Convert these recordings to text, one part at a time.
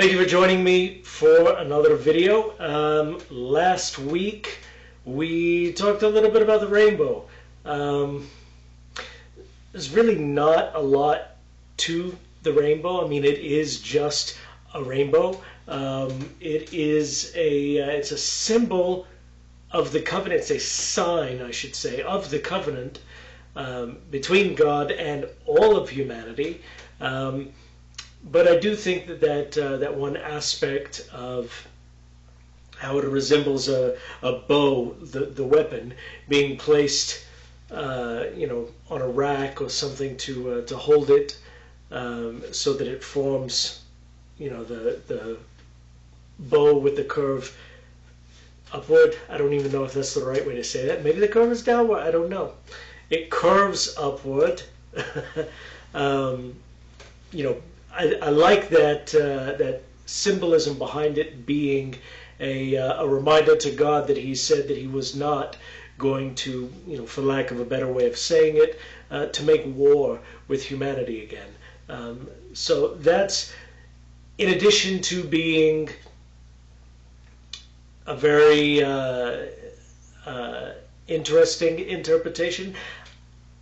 Thank you for joining me for another video. Last week we talked a little bit about the rainbow. There's really not a lot to the rainbow. I mean, it is just a rainbow. It's a symbol of the covenant. It's a sign, I should say, of the covenant between God and all of humanity. But I do think that one aspect of how it resembles a bow, the weapon, being placed, on a rack or something to hold it, so that it forms, the bow with the curve upward. I don't even know if that's the right way to say that. Maybe the curve is downward. I don't know. It curves upward. I like that symbolism behind it being a reminder to God that He said that He was not going to, for lack of a better way of saying it, to make war with humanity again. So that's, in addition to being a very interesting interpretation,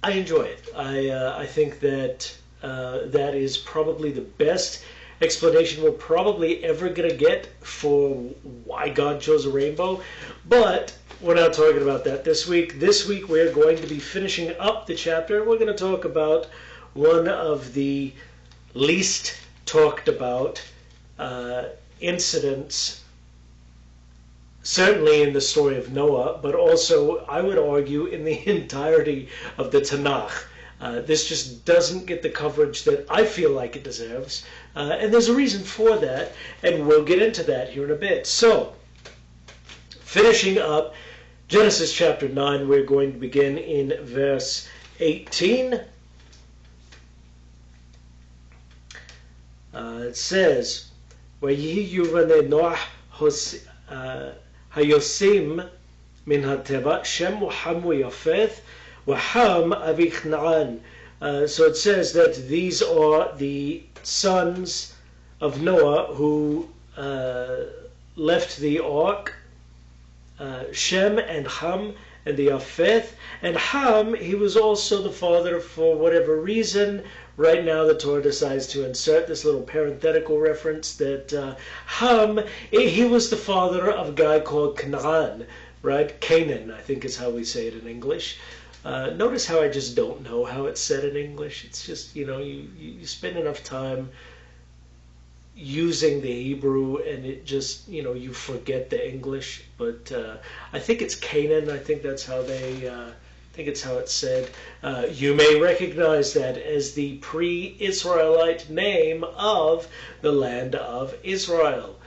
I enjoy it. I think that that is probably the best explanation we're probably ever going to get for why God chose a rainbow. But we're not talking about that this week. This week we're going to be finishing up the chapter. We're going to talk about one of the least talked about incidents, certainly in the story of Noah, but also, I would argue, in the entirety of the Tanakh. This just doesn't get the coverage that I feel like it deserves, and there's a reason for that, and we'll get into that here in a bit. So, finishing up Genesis chapter 9, we're going to begin in verse 18. It says, "Vayiyu v'nei Noach hayosim min hateva Shem u'Ham u'Yafeth Waham Avi Knaan." So it says that these are the sons of Noah who left the ark, Shem and Ham and the Yafeth. And Ham, he was also the father, for whatever reason. Right now the Torah decides to insert this little parenthetical reference that Ham, he was the father of a guy called Canaan, right? Canaan, I think is how we say it in English. Notice how I just don't know how it's said in English. It's just, you spend enough time using the Hebrew and it just, you forget the English. But I think it's Canaan. I think that's how I think it's how it's said. You may recognize that as the pre-Israelite name of the land of Israel.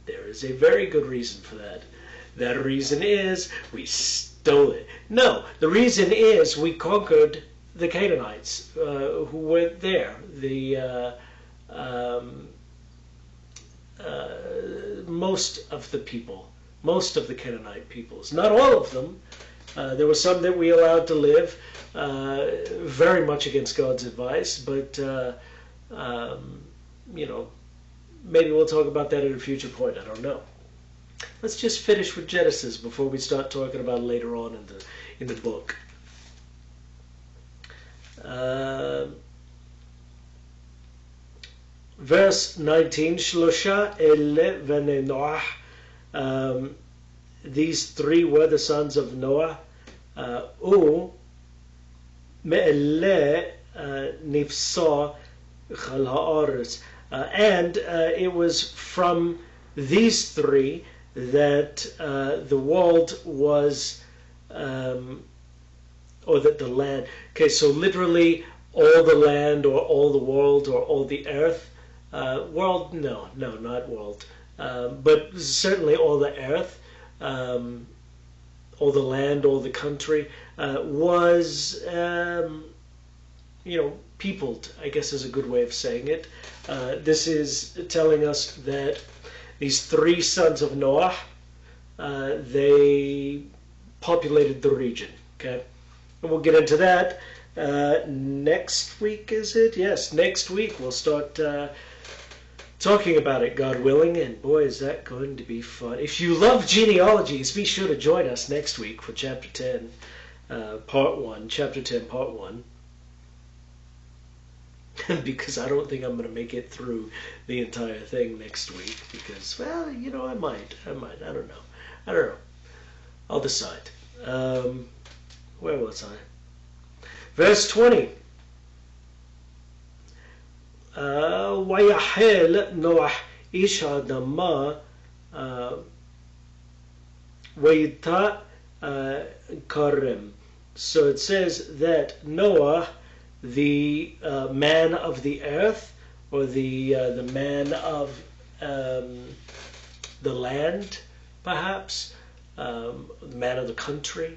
There is a very good reason for that. That reason is we stole it. No, the reason is we conquered the Canaanites who were there. Most of the people, most of the Canaanite peoples, not all of them. There were some that we allowed to live, very much against God's advice, but maybe we'll talk about that at a future point. I don't know. Let's just finish with Genesis before we start talking about it later on in the book. Verse 19, Shlosha ele v'nei Noach. These three were the sons of Noah. Me'ele nifsa chal ha'aretz. And it was from these three that the world was, or that the land. Okay, so literally all the land or all the world or all the earth. World, no, not world. But certainly all the earth, all the land, all the country was, peopled, I guess is a good way of saying it. This is telling us that these three sons of Noah, they populated the region, okay? And we'll get into that next week, is it? Yes, next week we'll start talking about it, God willing, and boy, is that going to be fun. If you love genealogies, be sure to join us next week for Chapter 10, Part 1, Chapter 10, Part 1. Because I don't think I'm going to make it through the entire thing next week, because, well, you know, I might, I don't know. I'll decide. Where was I? Verse 20. ويحل نوح إيش آدم ويتا كرم. So it says that Noah, the man of the earth, or the man of the land, perhaps, the man of the country.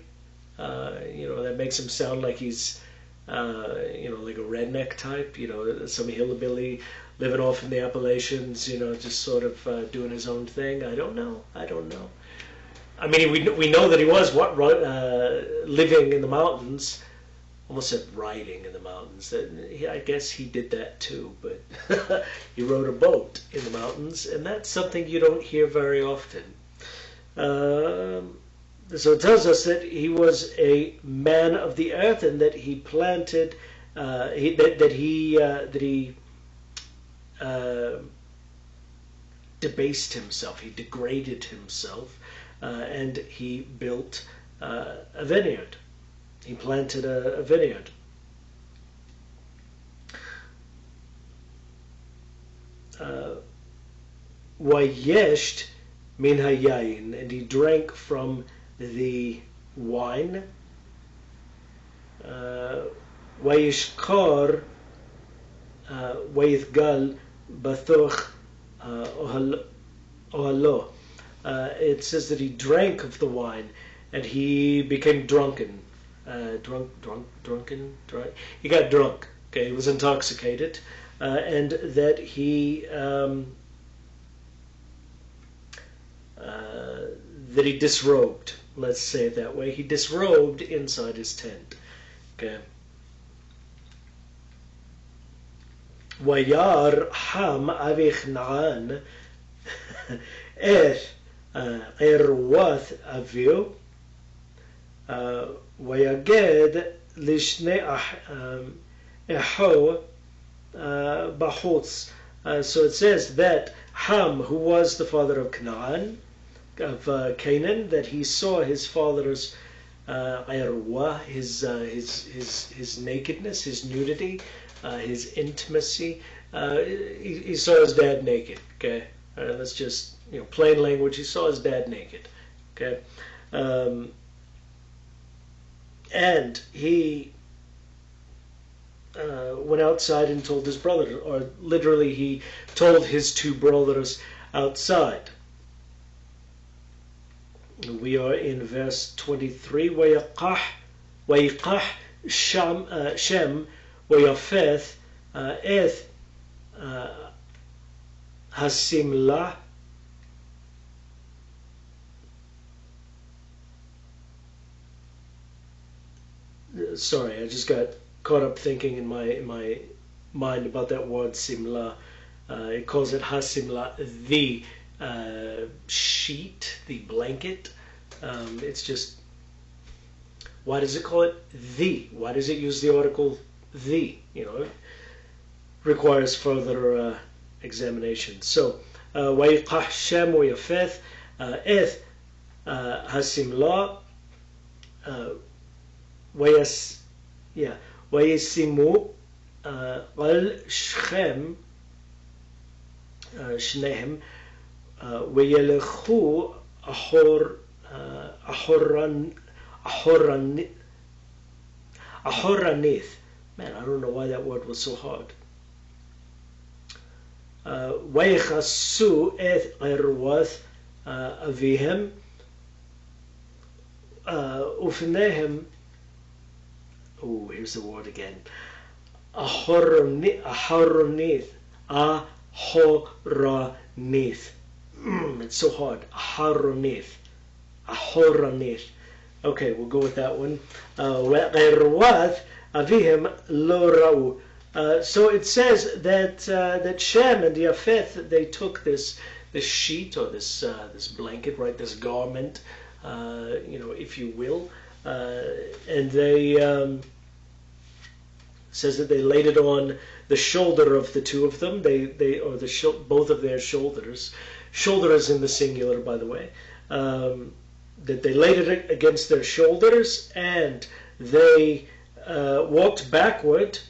That makes him sound like he's, like a redneck type, some hillbilly living off in the Appalachians, just sort of doing his own thing. I don't know. I mean, we know that he was living in the mountains. Almost said riding in the mountains. I guess he did that too, but he rode a boat in the mountains, and that's something you don't hear very often. So it tells us that he was a man of the earth, and that he planted, that he debased himself, he degraded himself, and he built a vineyard. He planted a vineyard. Vayesht min hayayin, and he drank from the wine. Vayishkar vayithgal bathoch ohalo. It says that he drank of the wine, and he became drunken. Drunken. He got drunk. Okay, he was intoxicated, and that he disrobed. Let's say it that way. He disrobed inside his tent. Okay. Wayar ham avich naan erwath aviu. Wayaged lishne eho bahutz. So it says that Ham, who was the father of Canaan, of Canaan, that he saw his father's irwa, his nakedness, his nudity, his intimacy. He saw his dad naked. Okay, that's just plain language. He saw his dad naked. Okay. And he went outside and told his brother, or literally he told his two brothers outside. We are in verse 23. وَيِقَحْ Shem وَيَفَثْ eth hasimlah. Sorry, I just got caught up thinking in my mind about that word simla. It calls it hasimla, the sheet, the blanket. It's just, why does it call it the? Why does it use the article the? It requires further examination. So, وَيِقَحْ Shem وَيَفَثْ eth hasimla. ويسمو على شخم شنهم ويلخو أحرنيث. Man, I don't know why that word was so hard. ويخسو إث غرواث أبيهم وفنهم. Oh, here's the word again. Ahoronith. Ahoronith. It's so hard. Ahoronith. Okay, we'll go with that one. Ghairwath avihim lo ra'u. So it says that Shem and Japheth, they took this sheet, or this blanket, right, this garment, if you will, and they says that they laid it on the shoulder of the two of them. Both of their shoulders. Shoulder is in the singular, by the way. That they laid it against their shoulders, and they walked backward,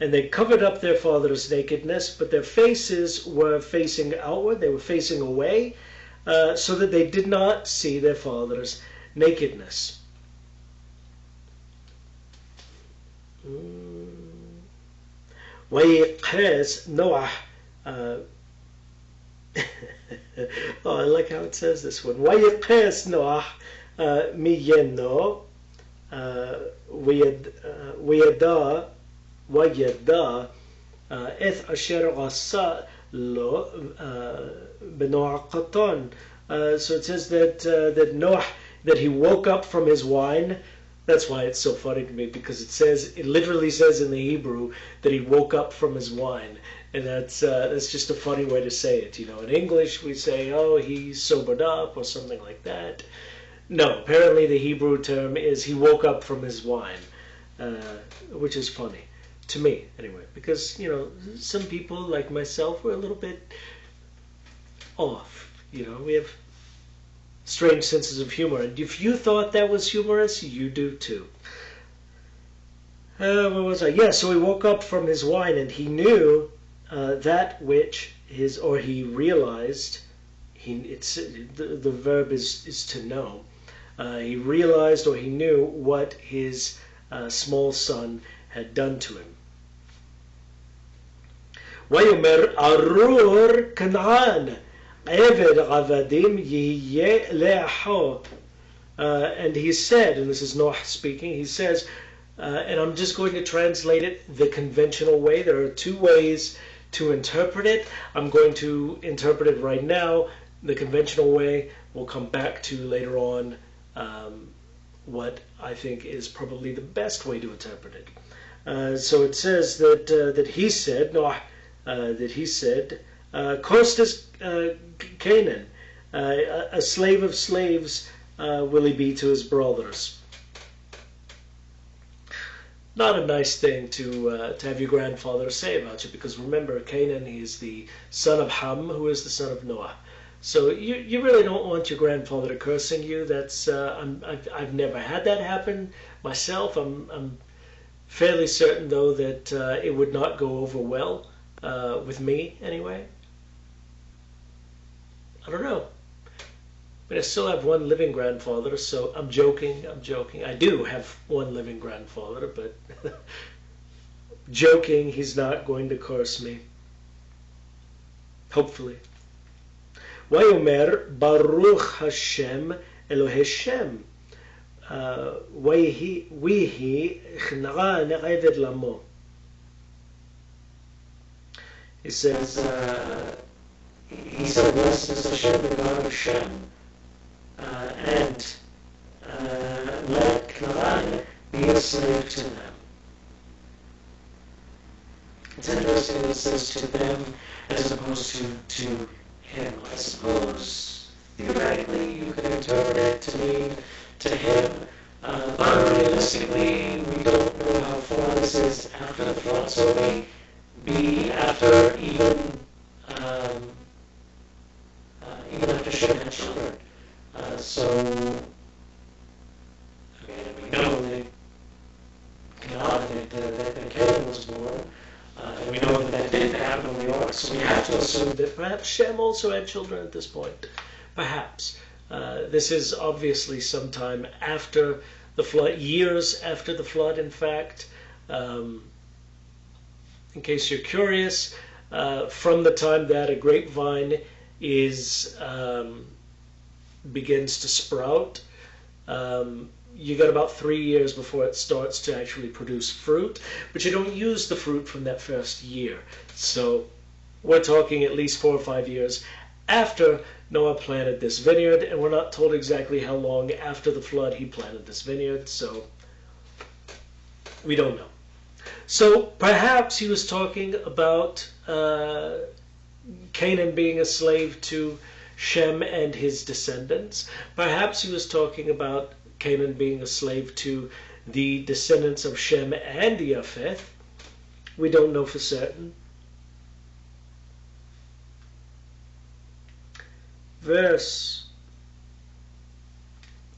and they covered up their father's nakedness, but their faces were facing outward. They were facing away, so that they did not see their father's nakedness. وَيَقْهَزْ Noah. Oh, I like how it says this one. وَيَقْهَزْ Noah مِيَنَّو وَيَدَّى إِذْ أَشَرَ غَصَّى لَو بِنُعَقَةً. So it says that Noah, that he woke up from his wine. That's why it's so funny to me, because it literally says in the Hebrew that he woke up from his wine, and that's just a funny way to say it. In English we say, oh, he sobered up or something like that. No, apparently the Hebrew term is he woke up from his wine, which is funny to me anyway, because some people like myself were a little bit off. We have strange senses of humor, and if you thought that was humorous, you do too. Where was I? Yeah, so he woke up from his wine, and he knew that which he realized. The verb is to know. He realized, or he knew, what his small son had done to him. وَيُمَرْ أَرُورْ كَنْعَانَ عَبْدْ عَبْدِيم يِهِيَ لَحَوْ. And he said, and this is Noah speaking, he says, and I'm just going to translate it the conventional way. There are two ways to interpret it. I'm going to interpret it right now the conventional way. We'll come back to later on what I think is probably the best way to interpret it. So it says that he said, Noah, cursed is Canaan, a slave of slaves will he be to his brothers. Not a nice thing to have your grandfather say about you, because remember, Canaan, he is the son of Ham, who is the son of Noah. So you really don't want your grandfather cursing you. That's I've never had that happen myself. I'm fairly certain, though, that it would not go over well with me anyway. I don't know. But I still have one living grandfather, so I'm joking. I do have one living grandfather, but joking, he's not going to curse me. Hopefully. Vayomer Baruch Hashem Elohei Shem Vihi Chnara Ne'eved Lamo. He says, blessed is Hashem, the God of Shem, and let Canaan be a slave to them. It's interesting that it says to them as opposed to him. I suppose theoretically you could interpret it to mean to him, but realistically we don't know how far this is after the flood, so it may be after even after Shem had children. So we know that Canaan was born, and we know that didn't happen in the ark, so we have to assume that perhaps Shem also had children at this point. Perhaps. This is obviously sometime after the flood, years after the flood, in fact. In case you're curious, from the time that a grapevine begins to sprout, you got about 3 years before it starts to actually produce fruit, but you don't use the fruit from that first year. So we're talking at least 4 or 5 years after Noah planted this vineyard, and we're not told exactly how long after the flood he planted this vineyard, so we don't know. So perhaps he was talking about Canaan being a slave to Shem and his descendants. Perhaps he was talking about Canaan being a slave to the descendants of Shem and Japheth. We don't know for certain. Verse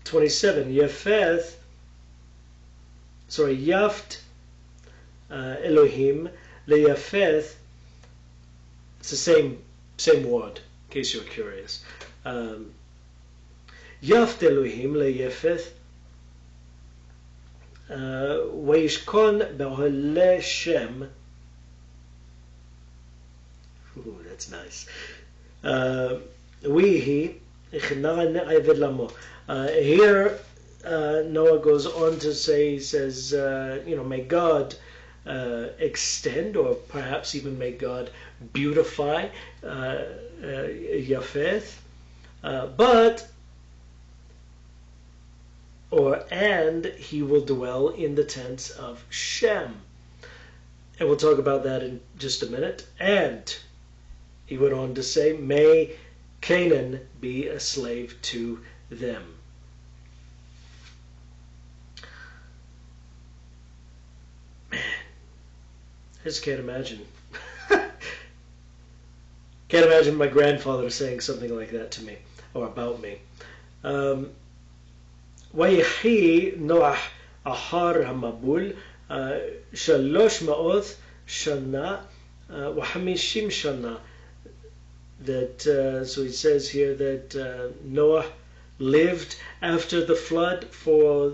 27, Yapheth, Yaft Elohim leYapheth. It's the same word, in case you're curious. Yaft Elohim leYapheth Vayishkon be'ohle Shem. Ooh, that's nice. Here Noah goes on to say, he says, may God extend, or perhaps even may God beautify Japheth, and he will dwell in the tents of Shem. And we'll talk about that in just a minute. And he went on to say, may Canaan be a slave to them. Man, I just can't imagine. Can't imagine my grandfather saying something like that to me, or about me. ויחי נוח אחר המבול 300 שנה ו50 שנה. That so he says here that Noah lived after the flood for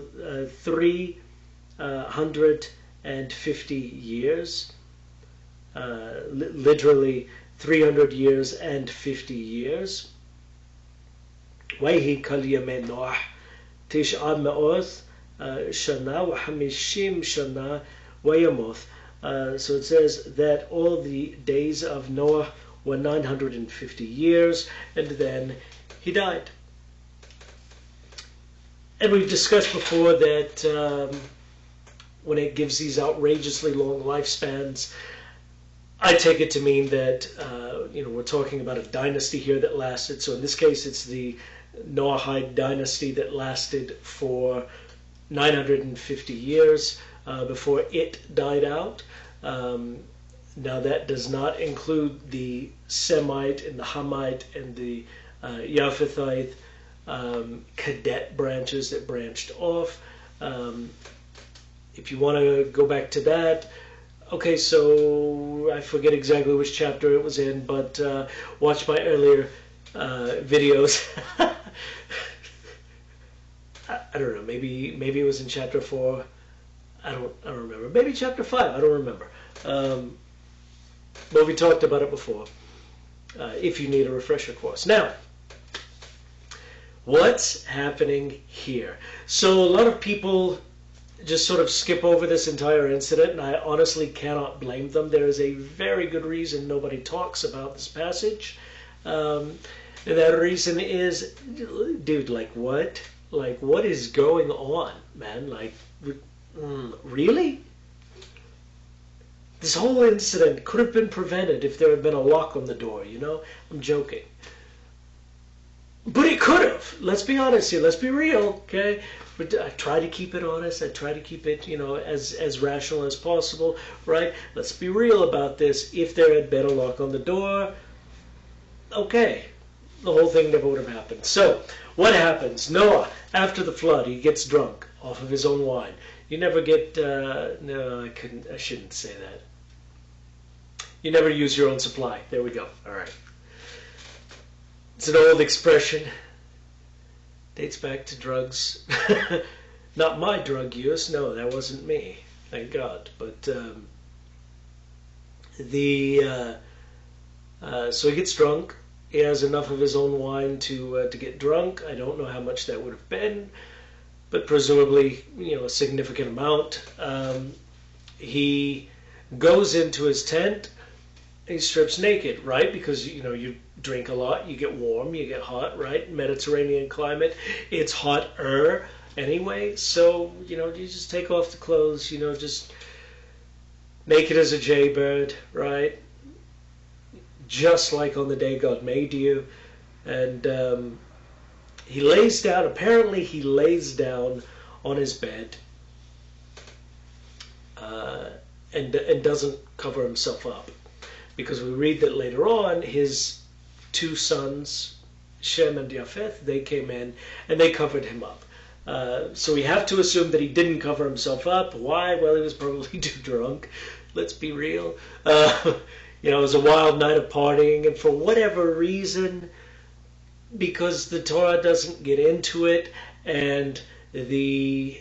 350 years, literally 300 years and 50 years. ויהי כל ימי נוח 900 שנה ו50 שנה וימות. So it says that all the days of Noah were 950 years, and then he died. And we've discussed before that when it gives these outrageously long lifespans, I take it to mean that we're talking about a dynasty here that lasted. So in this case, it's the Noahide dynasty that lasted for 950 years before it died out. Now that does not include the Semite and the Hamite and the Japhethite cadet branches that branched off. If you want to go back to that, okay, so I forget exactly which chapter it was in, but watch my earlier videos. I don't know, maybe it was in chapter 4. I don't remember. Maybe chapter 5. I don't remember. But we talked about it before, if you need a refresher course. Now, what's happening here? So a lot of people just sort of skip over this entire incident, and I honestly cannot blame them. There is a very good reason nobody talks about this passage. And that reason is, dude, like what? Like, what is going on, man? Like, really? This whole incident could have been prevented if there had been a lock on the door, I'm joking. But it could have. Let's be honest here. Let's be real, okay? But I try to keep it honest. I try to keep it, as rational as possible, right? Let's be real about this. If there had been a lock on the door, okay, the whole thing never would have happened. So, what happens? Noah, after the flood, he gets drunk off of his own wine. You never get, no, I shouldn't say that. You never use your own supply. There we go. All right. It's an old expression. Dates back to drugs. Not my drug use. No, that wasn't me. Thank God. But so he gets drunk. He has enough of his own wine to get drunk. I don't know how much that would have been, but presumably, a significant amount. He goes into his tent. He strips naked, right? Because, you drink a lot, you get warm, you get hot, right? Mediterranean climate, it's hotter anyway. So, you just take off the clothes, just naked as a jaybird, right? Just like on the day God made you. And he lays down, apparently he lays down on his bed and doesn't cover himself up. Because we read that later on, his two sons, Shem and Japheth, they came in and they covered him up. So we have to assume that he didn't cover himself up. Why? Well, he was probably too drunk. Let's be real. It was a wild night of partying, and for whatever reason, because the Torah doesn't get into it, and the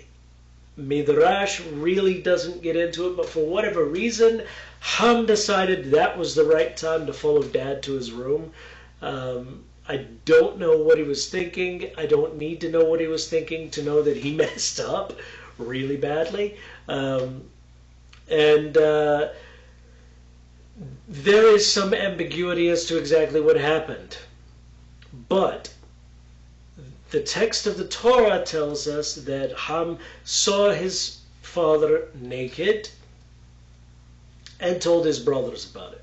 Midrash really doesn't get into it, but for whatever reason, Ham decided that was the right time to follow Dad to his room. I don't know what he was thinking. I don't need to know what he was thinking to know that he messed up really badly. There is some ambiguity as to exactly what happened. But the text of the Torah tells us that Ham saw his father naked and told his brothers about it.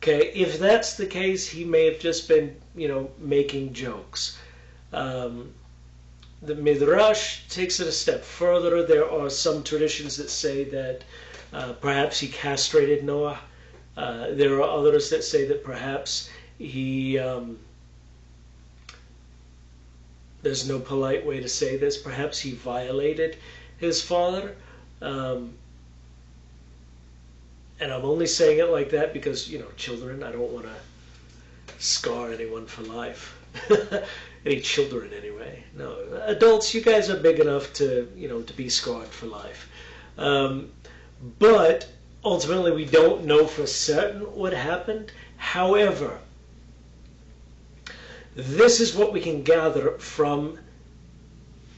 Okay, if that's the case, he may have just been, making jokes. The Midrash takes it a step further. There are some traditions that say that perhaps he castrated Noah. There are others that say that perhaps he... there's no polite way to say this. Perhaps he violated his father. And I'm only saying it like that because, children, I don't want to scar anyone for life. Any children, anyway. No, adults, you guys are big enough to, to be scarred for life. But ultimately, we don't know for certain what happened. However, this is what we can gather from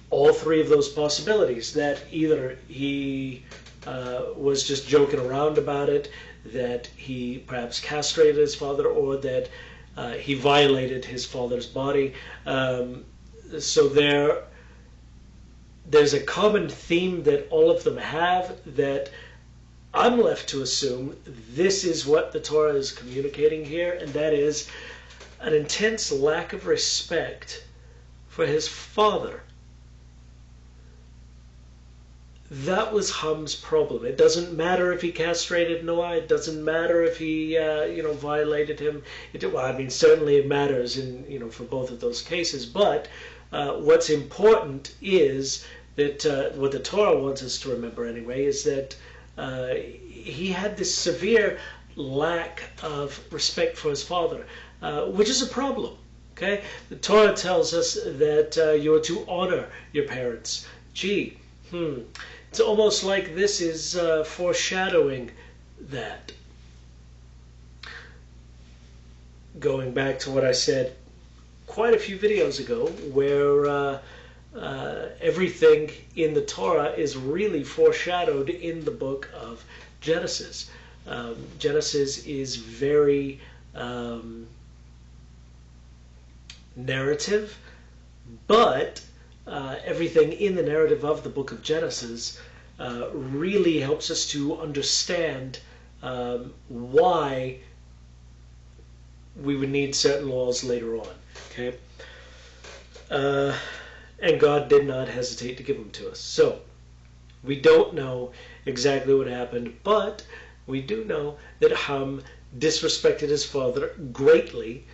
all three of those possibilities, that either he was just joking around about it, that he perhaps castrated his father, or that he violated his father's body. So there's a common theme that all of them have, that I'm left to assume this is what the Torah is communicating here, and that is an intense lack of respect for his father. That was Ham's problem. It doesn't matter if he castrated Noah. It doesn't matter if he, violated him. Certainly it matters for both of those cases. But what's important is that what the Torah wants us to remember anyway is that he had this severe lack of respect for his father, which is a problem. Okay, the Torah tells us that you are to honor your parents. It's almost like this is foreshadowing that. Going back to what I said quite a few videos ago, where everything in the Torah is really foreshadowed in the book of Genesis. Genesis is very narrative, but everything in the narrative of the book of Genesis really helps us to understand why we would need certain laws later on. Okay, and God did not hesitate to give them to us. So we don't know exactly what happened, but we do know that Ham disrespected his father greatly,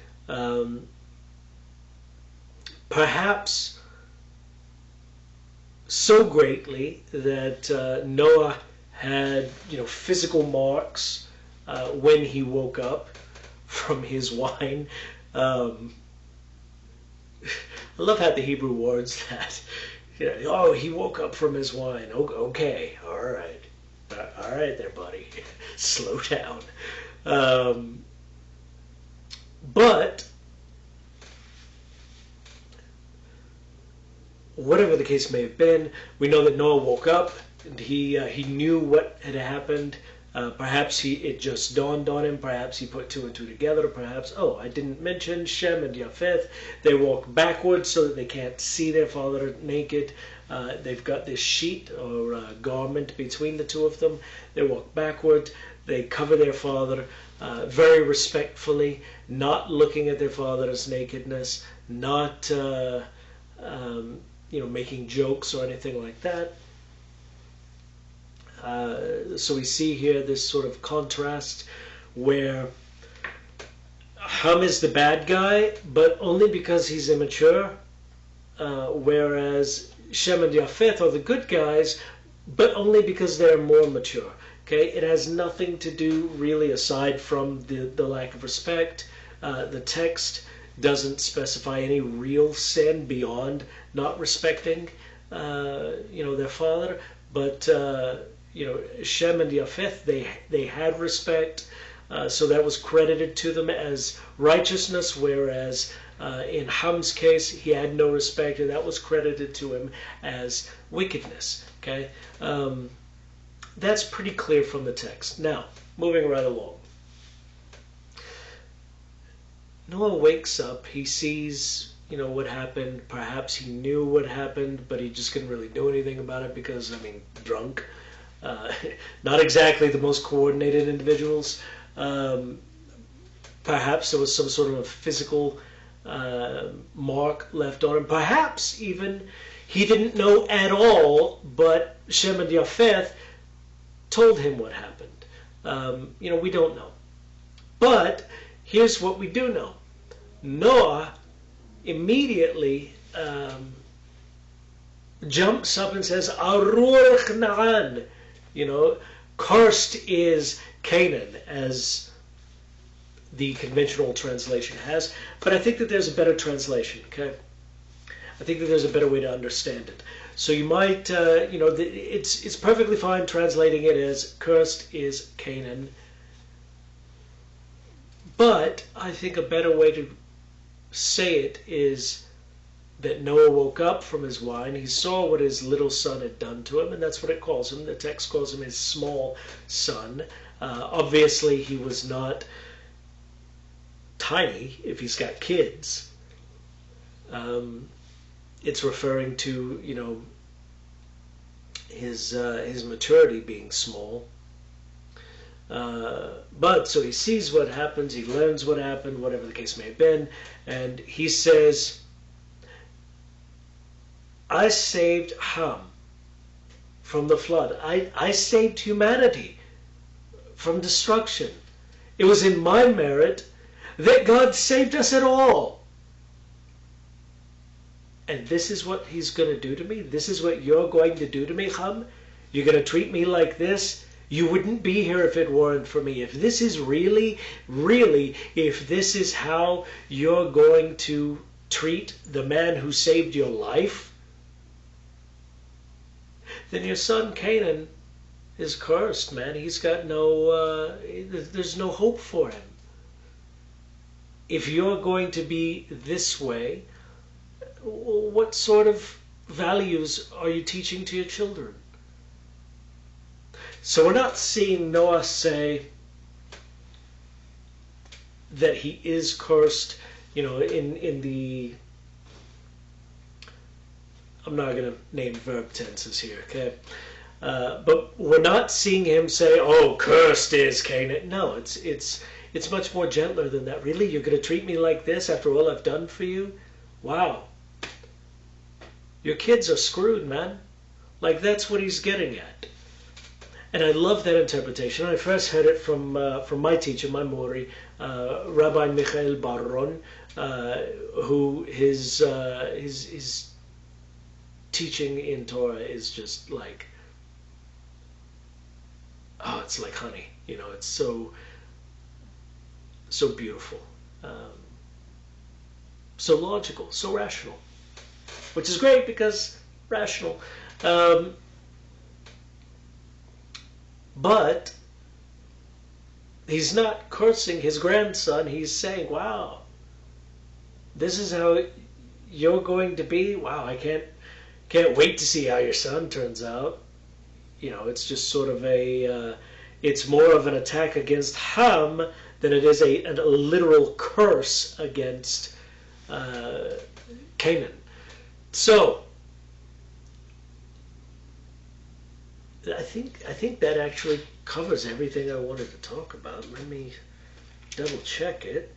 perhaps so greatly that Noah had, physical marks when he woke up from his wine. I love how the Hebrew words that. He woke up from his wine. Okay, all right there, buddy. Slow down. But whatever the case may have been, we know that Noah woke up and he knew what had happened. Perhaps it just dawned on him. Perhaps he put two and two together. Perhaps, oh, I didn't mention Shem and Japheth. They walk backwards so that they can't see their father naked. They've got this sheet or garment between the two of them. They walk backward. They cover their father very respectfully, not looking at their father's nakedness, not making jokes or anything like that. So we see here this sort of contrast where Ham is the bad guy, but only because he's immature, whereas Shem and Japheth are the good guys, but only because they're more mature. Okay, it has nothing to do really aside from the lack of respect. The text doesn't specify any real sin beyond not respecting, their father. But Shem and Japheth, they had respect, so that was credited to them as righteousness. Whereas in Ham's case, he had no respect, and that was credited to him as wickedness. Okay. That's pretty clear from the text. Now, moving right along. Noah wakes up. He sees, what happened. Perhaps he knew what happened, but he just couldn't really do anything about it because, drunk. Not exactly the most coordinated individuals. Perhaps there was some sort of a physical mark left on him. Perhaps even he didn't know at all, but Shem and Japheth told him what happened. We don't know. But here's what we do know. Noah immediately jumps up and says, Arur Kna'an. Cursed is Canaan, as the conventional translation has. But I think that there's a better translation, okay? I think that there's a better way to understand it. So you might, it's perfectly fine translating it as cursed is Canaan. But I think a better way to say it is that Noah woke up from his wine. He saw what his little son had done to him, and that's what it calls him. The text calls him his small son. Obviously, he was not tiny if he's got kids. It's referring to, his maturity being small. But so he sees what happens, he learns what happened, whatever the case may have been, and he says, I saved Ham from the flood. I saved humanity from destruction. It was in my merit that God saved us at all. And this is what he's going to do to me? This is what you're going to do to me, Ham? You're going to treat me like this? You wouldn't be here if it weren't for me. If this is really, if this is how you're going to treat the man who saved your life, then your son Canaan is cursed, man. He's got there's no hope for him. If you're going to be this way, what sort of values are you teaching to your children? So we're not seeing Noah say that he is cursed, in the, I'm not going to name verb tenses here, okay? But we're not seeing him say, oh, cursed is Canaan. No, it's much more gentler than that. Really? You're going to treat me like this after all I've done for you? Wow. Your kids are screwed, man. Like, that's what he's getting at. And I love that interpretation. I first heard it from my teacher, my Mori, Rabbi Michael Baron, who his teaching in Torah is just like, oh, it's like honey. It's so beautiful, so logical, so rational, which is great because rational. But he's not cursing his grandson. He's saying, wow, this is how you're going to be. Wow, I can't wait to see how your son turns out. It's just sort of it's more of an attack against Ham than it is a literal curse against Canaan. So I think that actually covers everything I wanted to talk about. Let me double check it.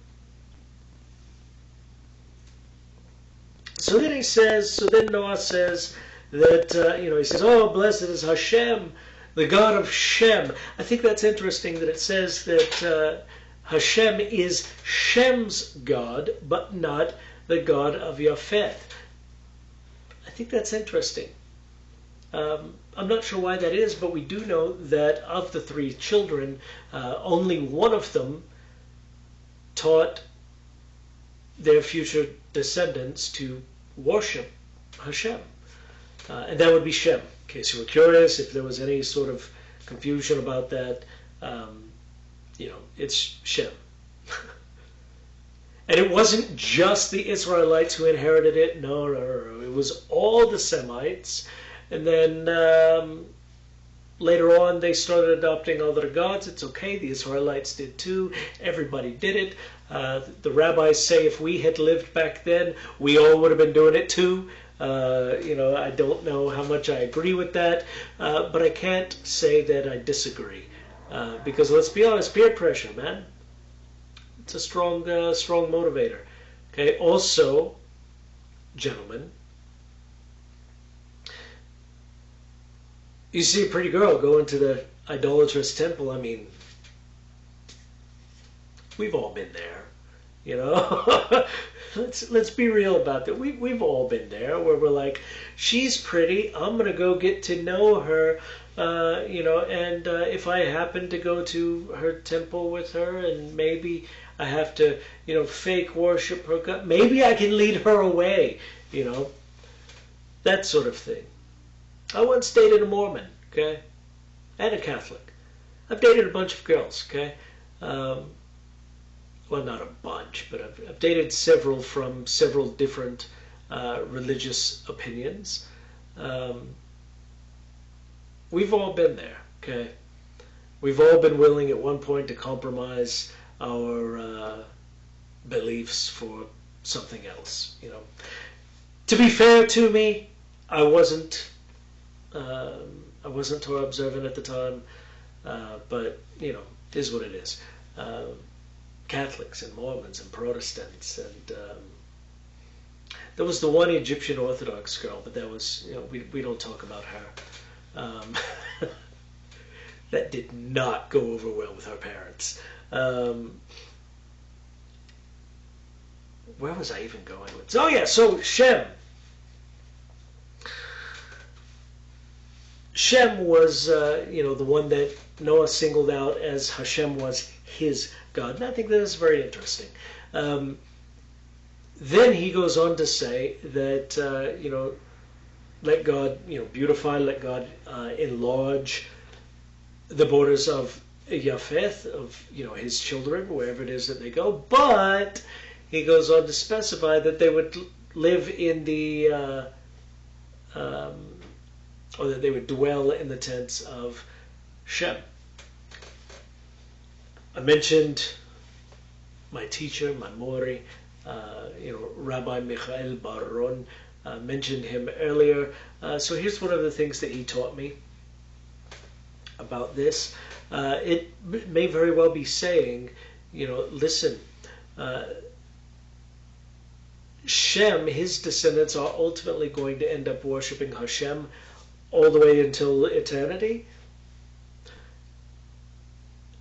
So then Noah says that, he says, oh, blessed is Hashem, the God of Shem. I think that's interesting that it says that Hashem is Shem's God, but not the God of Yafeth. I think that's interesting. I'm not sure why that is, but we do know that of the three children, only one of them taught their future descendants to worship Hashem. And that would be Shem. In case you were curious, if there was any sort of confusion about that, it's Shem. And it wasn't just the Israelites who inherited it. No. It was all the Semites. And then later on, they started adopting other gods. It's okay. The Israelites did too. Everybody did it. The rabbis say if we had lived back then, we all would have been doing it too. I don't know how much I agree with that, but I can't say that I disagree. Because let's be honest, peer pressure, man. It's a strong motivator. Okay. Also, gentlemen, you see a pretty girl go into the idolatrous temple. I mean, we've all been there, let's be real about that. We've all been there where we're like, she's pretty, I'm gonna go get to know her, and if I happen to go to her temple with her, and maybe I have to, fake worship her God, maybe I can lead her away, that sort of thing. I once dated a Mormon, okay, and a Catholic. I've dated a bunch of girls, okay. Well, not a bunch, but I've dated several from several different religious opinions. We've all been there, okay? We've all been willing at one point to compromise our beliefs for something else, To be fair to me, I wasn't Torah observant at the time, but, it is what it is. Catholics and Mormons and Protestants, and there was the one Egyptian Orthodox girl, but that was, we don't talk about her. That did not go over well with our parents. Where was I even going with? Oh yeah, so Shem. Shem was, the one that Noah singled out as Hashem was his God. And I think that is very interesting. Then he goes on to say that, let God, beautify, let God enlarge the borders of Yafeth, of, his children, wherever it is that they go. But he goes on to specify that they would live in the, or that they would dwell in the tents of Shem. I mentioned my teacher, my Mori, Rabbi Michael Baron, mentioned him earlier. So here's one of the things that he taught me about this. It may very well be saying, listen, Shem, his descendants are ultimately going to end up worshiping Hashem all the way until eternity.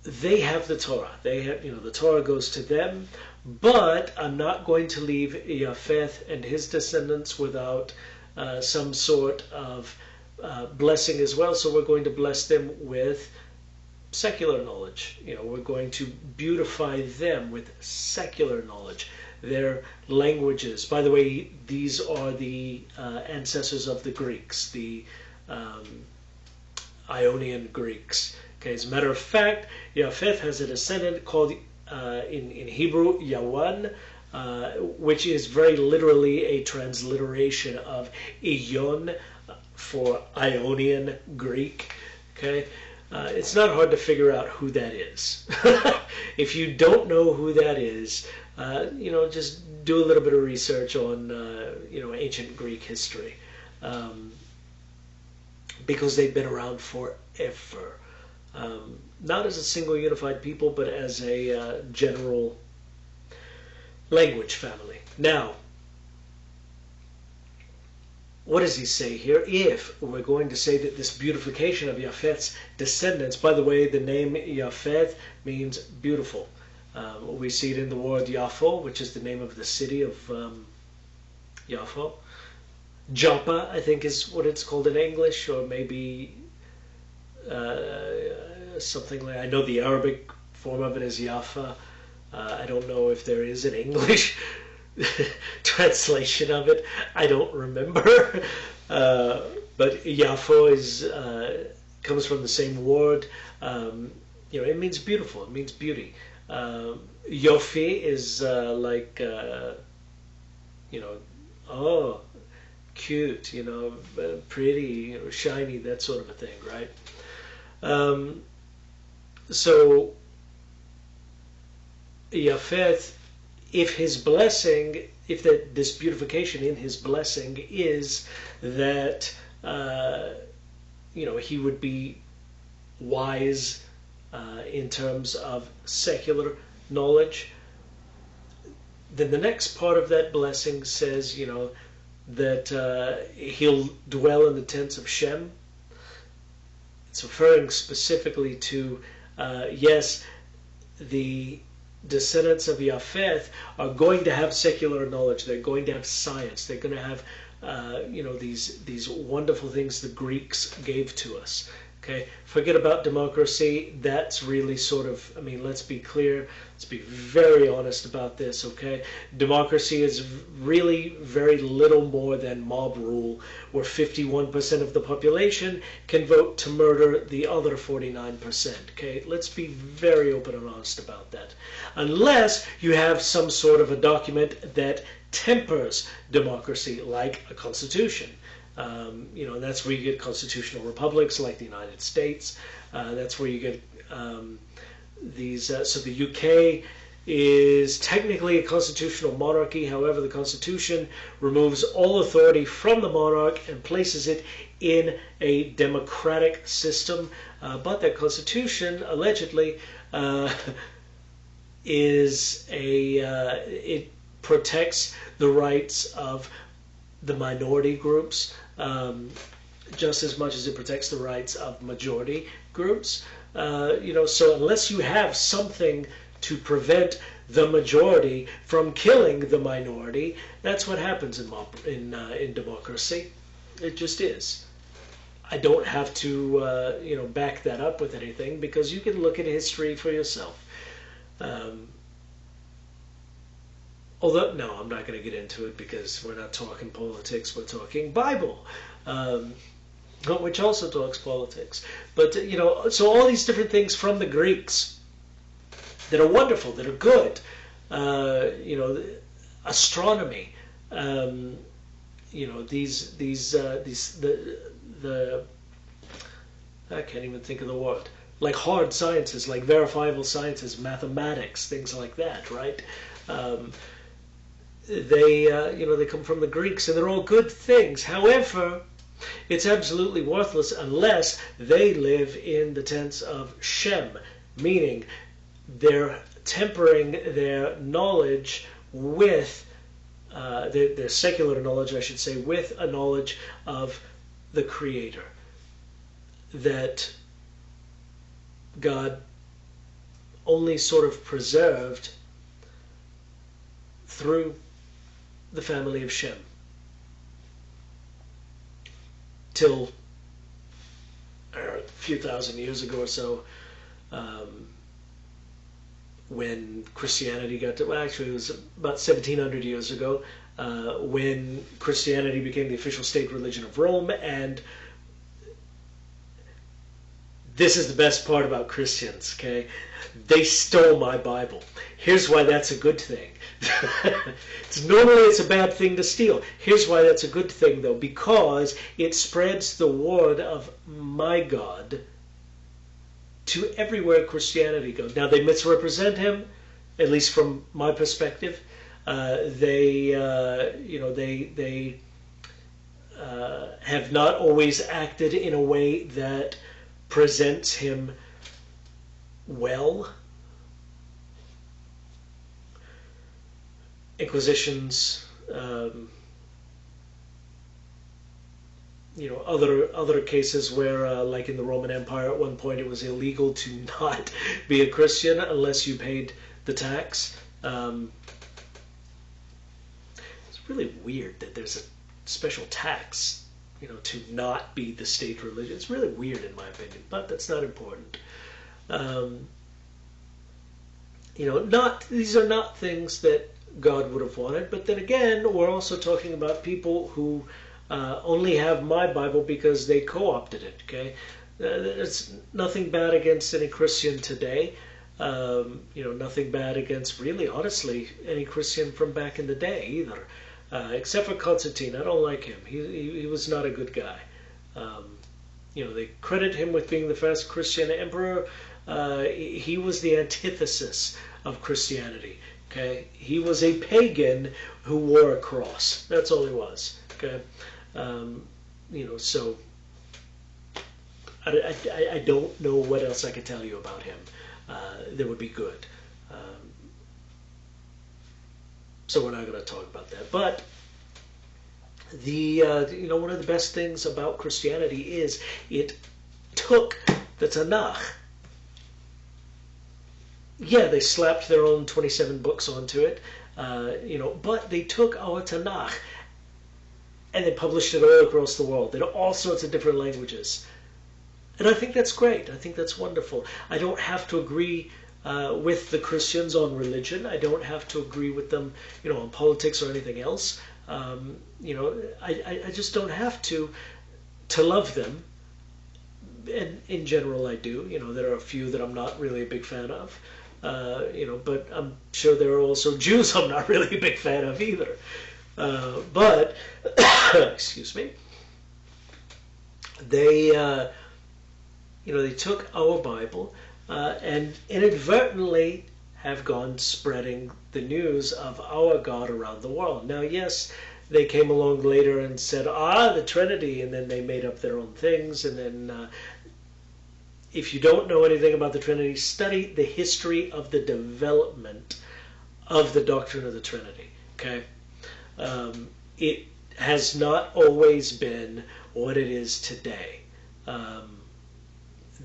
They have the Torah. They have, the Torah goes to them. But I'm not going to leave Yafeth and his descendants without some sort of blessing as well. So we're going to bless them with secular knowledge. We're going to beautify them with secular knowledge. Their languages. By the way, these are the ancestors of the Greeks, the Ionian Greeks. Okay, as a matter of fact, Yafeth has a descendant called, in Hebrew, Yawan, which is very literally a transliteration of Ion for Ionian Greek. Okay, it's not hard to figure out who that is. If you don't know who that is, just do a little bit of research on, ancient Greek history, because they've been around forever. Not as a single unified people, but as a general language family. Now, what does he say here? If we're going to say that this beautification of Japheth's descendants, by the way, the name Japheth means beautiful. We see it in the word Yaffo, which is the name of the city of Yaffo. Joppa, I think, is what it's called in English, or maybe something like, I know the Arabic form of it is Jaffa. I don't know if there is an English translation of it. I don't remember. But Yaffo comes from the same word. It means beautiful. It means beauty. Yofi is oh, cute, pretty or shiny, that sort of a thing, right? So Japheth, if his blessing, if this beautification in his blessing is that he would be wise in terms of secular knowledge, then the next part of that blessing says, that he'll dwell in the tents of Shem. It's referring specifically to, yes, the descendants of Japheth are going to have secular knowledge. They're going to have science. They're going to have, these wonderful things the Greeks gave to us. Okay, forget about democracy. That's really sort of, let's be clear. Let's be very honest about this, okay? Democracy is really very little more than mob rule, where 51% of the population can vote to murder the other 49%, okay? Let's be very open and honest about that. Unless you have some sort of a document that tempers democracy, like a constitution. That's where you get constitutional republics like the United States. That's where you get these. So the UK is technically a constitutional monarchy. However, the Constitution removes all authority from the monarch and places it in a democratic system. But that Constitution allegedly it protects the rights of the minority groups just as much as it protects the rights of majority groups. So unless you have something to prevent the majority from killing the minority, that's what happens in democracy. It just is. I don't have to back that up with anything, because you can look at history for yourself. Although, no, I'm not going to get into it, because we're not talking politics, we're talking Bible, which also talks politics. But, so all these different things from the Greeks that are wonderful, that are good, astronomy, I can't even think of the word, like hard sciences, like verifiable sciences, mathematics, things like that, right? They come from the Greeks, and they're all good things. However, it's absolutely worthless unless they live in the tents of Shem, meaning they're tempering their knowledge with, their secular knowledge, I should say, with a knowledge of the Creator, that God only sort of preserved through the family of Shem till a few thousand years ago or so, when Christianity got to, well, actually it was about 1700 years ago, when Christianity became the official state religion of Rome. And this is the best part about Christians, okay? They stole my Bible. Here's why that's a good thing. Normally it's a bad thing to steal. Here's why that's a good thing, though, because it spreads the word of my God to everywhere Christianity goes. Now they misrepresent him, at least from my perspective. They have not always acted in a way that presents him well. Inquisitions, other cases where, like in the Roman Empire, at one point it was illegal to not be a Christian unless you paid the tax. It's really weird that there's a special tax, to not be the state religion. It's really weird in my opinion, but that's not important. These are not things that God would have wanted, but then again, we're also talking about people who only have my Bible because they co-opted it, okay? There's nothing bad against any Christian today. Nothing bad against, really, honestly, any Christian from back in the day either. Except for Constantine. I don't like him. He was not a good guy. They credit him with being the first Christian emperor. He was the antithesis of Christianity. Okay, he was a pagan who wore a cross. That's all he was. Okay, so I don't know what else I could tell you about him that would be good. So we're not going to talk about that. But one of the best things about Christianity is it took the Tanakh. Yeah, they slapped their own 27 books onto it, but they took our Tanakh and they published it all across the world in all sorts of different languages. And I think that's great. I think that's wonderful. I don't have to agree with the Christians on religion. I don't have to agree with them, on politics or anything else. I just don't have to love them. And in general, I do. There are a few that I'm not really a big fan of. But I'm sure there are also Jews I'm not really a big fan of either. But, excuse me, they took our Bible and inadvertently have gone spreading the news of our God around the world. Now, yes, they came along later and said, the Trinity, and then they made up their own things, and then if you don't know anything about the Trinity, study the history of the development of the doctrine of the Trinity. Okay, it has not always been what it is today.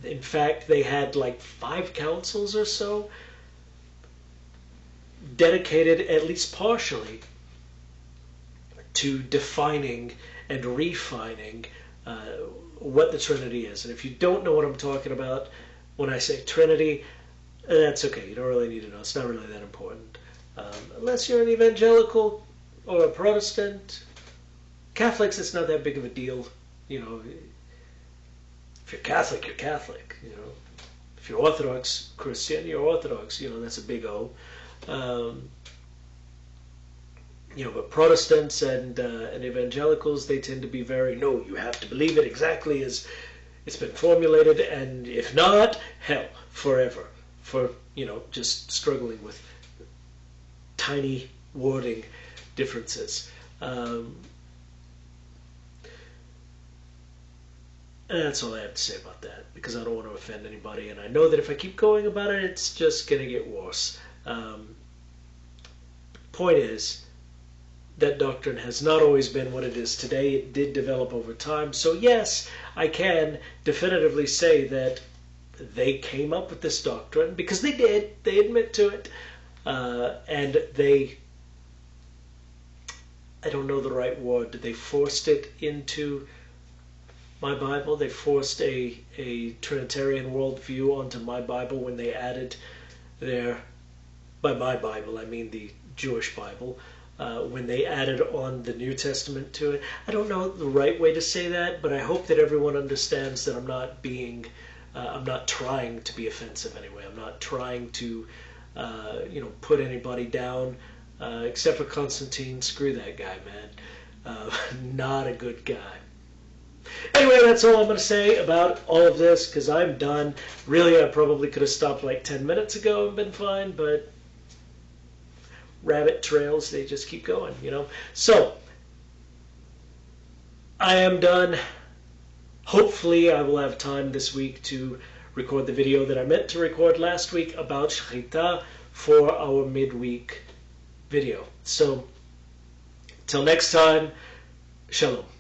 In fact, they had like 5 councils or so dedicated, at least partially, to defining and refining what the Trinity is. And if you don't know what I'm talking about when I say Trinity, that's okay. You don't really need to know. It's not really that important. Unless you're an evangelical or a Protestant. Catholics, it's not that big of a deal. If you're Catholic, you're Catholic. If you're Orthodox Christian, you're Orthodox. That's a big O. But Protestants and evangelicals, they tend to be very, no, you have to believe it exactly as it's been formulated, and if not, hell, forever. For, just struggling with tiny wording differences. And that's all I have to say about that, because I don't want to offend anybody, and I know that if I keep going about it, it's just going to get worse. Point is, that doctrine has not always been what it is today. It did develop over time. So yes, I can definitively say that they came up with this doctrine, because they did. They admit to it. And they, I don't know the right word, they forced it into my Bible. They forced a Trinitarian worldview onto my Bible when they added their, by my Bible I mean the Jewish Bible, when they added on the New Testament to it. I don't know the right way to say that, but I hope that everyone understands that I'm not being, I'm not trying to be offensive anyway. I'm not trying to, put anybody down, except for Constantine. Screw that guy, man. Not a good guy. Anyway, that's all I'm going to say about all of this, because I'm done. Really, I probably could have stopped like 10 minutes ago and been fine, but rabbit trails, they just keep going, you know. So, I am done. Hopefully, I will have time this week to record the video that I meant to record last week about Shechita for our midweek video. So, till next time, shalom.